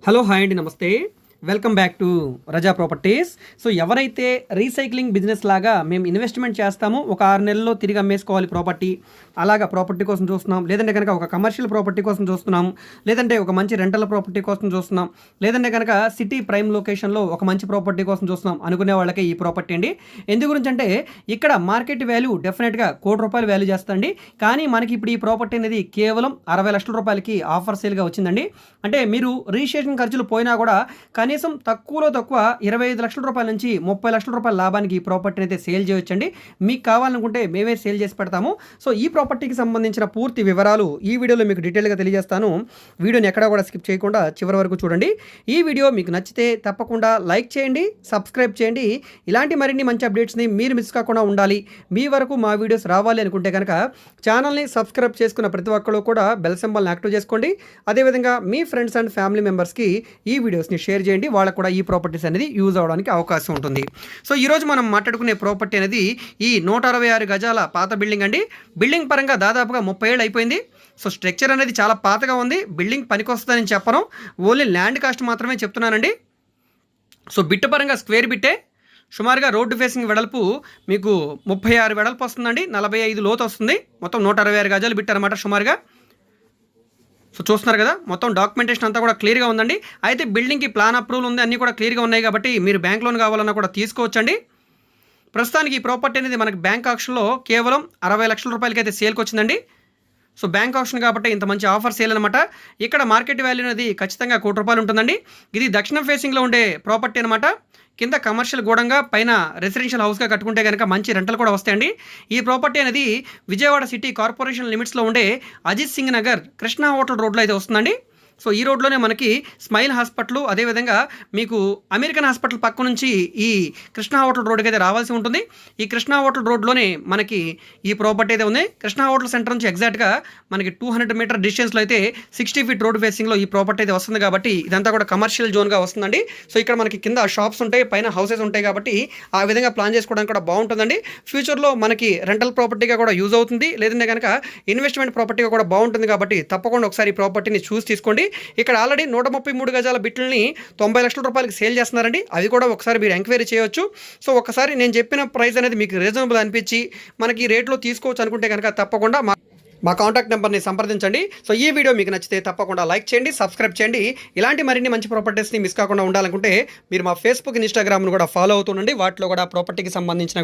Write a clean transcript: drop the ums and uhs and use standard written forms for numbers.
Hello hi అండి, నమస్తే. Welcome back to Raza properties. So ఎవరైతే రీసైక్లింగ్ బిజినెస్ లాగా మేము ఇన్వెస్ట్మెంట్ చేస్తామో ఒక 6 నెలల్లో తిరిగి అమ్మేసుకోవాలి ప్రాపర్టీ, అలాగా ప్రాపర్టీ కోసం చూస్తున్నాం, లేదంటే కనుక ఒక కమర్షియల్ ప్రాపర్టీ కోసం చూస్తున్నాం, లేదంటే ఒక మంచి రెంటల్ ప్రాపర్టీ కోసం చూస్తున్నాం, లేదంటే కనుక సిటీ ప్రైమ్ లొకేషన్లో ఒక మంచి ప్రాపర్టీ కోసం చూస్తున్నాం అనుకునే వాళ్ళకి ఈ ప్రాపర్టీ అండి. ఎందు గురించి అంటే ఇక్కడ మార్కెట్ వాల్యూ డెఫినెట్గా ₹1,00,00,000 వాల్యూ చేస్తుంది. కానీ మనకి ఇప్పుడు ఈ ప్రాపర్టీ అనేది కేవలం 60 లక్షల రూపాయలకి ఆఫర్ సేల్గా వచ్చిందండి. అంటే మీరు రిజిస్ట్రేషన్ ఖర్చులు పోయినా కూడా కనీసం తక్కువలో తక్కువ 25 లక్షల రూపాయల నుంచి 30 లక్షల రూపాయల లాభానికి ఈ ప్రాపర్టీని అయితే సేల్ చేయొచ్చండి. మీకు కావాలనుకుంటే మేమే సేల్ చేసి పెడతాము. సో ఈ ప్రాపర్టీకి సంబంధించిన పూర్తి వివరాలు ఈ వీడియోలో మీకు డీటెయిల్గా తెలియజేస్తాను. వీడియోని ఎక్కడా కూడా స్కిప్ చేయకుండా చివరి వరకు చూడండి. ఈ వీడియో మీకు నచ్చితే తప్పకుండా లైక్ చేయండి, సబ్స్క్రైబ్ చేయండి. ఇలాంటి మరిన్ని మంచి అప్డేట్స్ని మీరు మిస్ కాకుండా ఉండాలి, మీ వరకు మా వీడియోస్ రావాలి అనుకుంటే కనుక ఛానల్ని సబ్స్క్రైబ్ చేసుకున్న ప్రతి ఒక్కరు కూడా బెల్ సింబల్ని యాక్టివ్ చేసుకోండి. అదేవిధంగా మీ ఫ్రెండ్స్ అండ్ ఫ్యామిలీ మెంబర్స్కి ఈ వీడియోస్ని షేర్ చేయండి, వాళ్ళకు కూడా ఈ ప్రాపర్టీస్ అనేది యూజ్ అవడానికి అవకాశం ఉంటుంది. సో ఈరోజు మనం మాట్లాడుకునే ప్రాపర్టీ అనేది ఈ 166 గజాల పాత బిల్డింగ్ అండి. బిల్డింగ్ పరంగా దాదాపుగా 30 ఏళ్ళు అయిపోయింది. సో స్ట్రక్చర్ అనేది చాలా పాతగా ఉంది. బిల్డింగ్ పనికొస్తుందని చెప్పను, ఓన్లీ ల్యాండ్ కాస్ట్ మాత్రమే చెప్తున్నానండి. సో బిట్టు పరంగా స్క్వేర్ బిట్టే. సుమారుగా రోడ్డు ఫేసింగ్ వెడల్పు మీకు 36 వెడల్పు వస్తుందండి, 45 లోతు వస్తుంది. మొత్తం 166 గజాలు బిట్టారన్నమాట సుమారుగా. సో చూస్తున్నారు కదా, మొత్తం డాక్యుమెంటేషన్ అంతా కూడా క్లియర్గా ఉందండి. అయితే బిల్డింగ్కి ప్లాన్ అప్రూవల్ ఉంది, అన్నీ కూడా క్లియర్గా ఉన్నాయి కాబట్టి మీరు బ్యాంక్ లోన్ కావాలన్నా కూడా తీసుకోవచ్చండి. ప్రస్తుతానికి ఈ ప్రాపర్టీ అనేది మనకి బ్యాంక్ ఆక్షన్లో కేవలం 60 లక్షల రూపాయలకి అయితే సేల్కి వచ్చిందండి. సో బ్యాంక్ ఆప్షన్ కాబట్టి ఇంత మంచి ఆఫర్ సేల్ అనమాట. ఇక్కడ మార్కెట్ వాల్యూ అనేది ఖచ్చితంగా ₹1,00,00,000 ఉంటుందండి. ఇది దక్షిణ ఫేసింగ్లో ఉండే ప్రాపర్టీ అనమాట. కింద కమర్షియల్ గోడంగా పైన రెసిడెన్షియల్ హౌస్గా కట్టుకుంటే కనుక మంచి రెంటలు కూడా వస్తాయండి. ఈ ప్రాపర్టీ అనేది విజయవాడ సిటీ కార్పొరేషన్ లిమిట్స్లో ఉండే అజిత్ సింగ్ నగర్ కృష్ణా హోటల్ రోడ్లో అయితే వస్తుందండి. సో ఈ రోడ్లోనే మనకి స్మైల్ హాస్పిటల్, అదేవిధంగా మీకు అమెరికన్ హాస్పిటల్ పక్క నుంచి ఈ కృష్ణా హోటల్ రోడ్డుకి అయితే రావాల్సి ఉంటుంది. ఈ కృష్ణా హోటల్ రోడ్లోనే మనకి ఈ ప్రాపర్టీ అయితే ఉంది. కృష్ణా హోటల్ సెంటర్ నుంచి ఎగ్జాక్ట్గా మనకి 200 మీటర్ డిస్టెన్స్లో అయితే 60 ఫీట్ రోడ్ ఫేసింగ్లో ఈ ప్రాపర్టీ అయితే వస్తుంది. కాబట్టి ఇదంతా కూడా కమర్షియల్ జోన్గా వస్తుందండి. సో ఇక్కడ మనకి కింద షాప్స్ ఉంటాయి, పైన హౌసెస్ ఉంటాయి కాబట్టి ఆ విధంగా ప్లాన్ చేసుకోవడానికి కూడా బాగుంటుందండి. ఫ్యూచర్లో మనకి రెంటల్ ప్రాపర్టీగా కూడా యూజ్ అవుతుంది, లేదంటే కనుక ఇన్వెస్ట్మెంట్ ప్రాపర్టీగా కూడా బాగుంటుంది. కాబట్టి తప్పకుండా ఒకసారి ఈ ప్రాపర్టీని చూసి తీసుకోండి. ఇక్కడ ఆల్రెడీ 133 గజాల బిట్లని 90 లక్షల రూపాయలకి సేల్ చేస్తున్నారండి. అవి కూడా ఒకసారి మీరు ఎంక్వైరీ చేయొచ్చు. సో ఒకసారి నేను చెప్పిన ప్రైస్ అనేది మీకు రీజనబుల్ అనిపించి మనకి రేట్లో తీసుకోవచ్చు అనుకుంటే కనుక తప్పకుండా మా కాంటాక్ట్ నెంబర్ని సంప్రదించండి. సో ఈ వీడియో మీకు నచ్చితే తప్పకుండా లైక్ చేయండి, సబ్స్క్రైబ్ చేయండి. ఇలాంటి మరిన్ని మంచి ప్రాపర్టీస్ని మిస్ కాకుండా ఉండాలనుకుంటే మీరు మా ఫేస్బుక్, ఇన్స్టాగ్రామ్ను కూడా ఫాలో అవుతుండండి. వాటిలో కూడా ప్రాపర్టీకి సంబంధించిన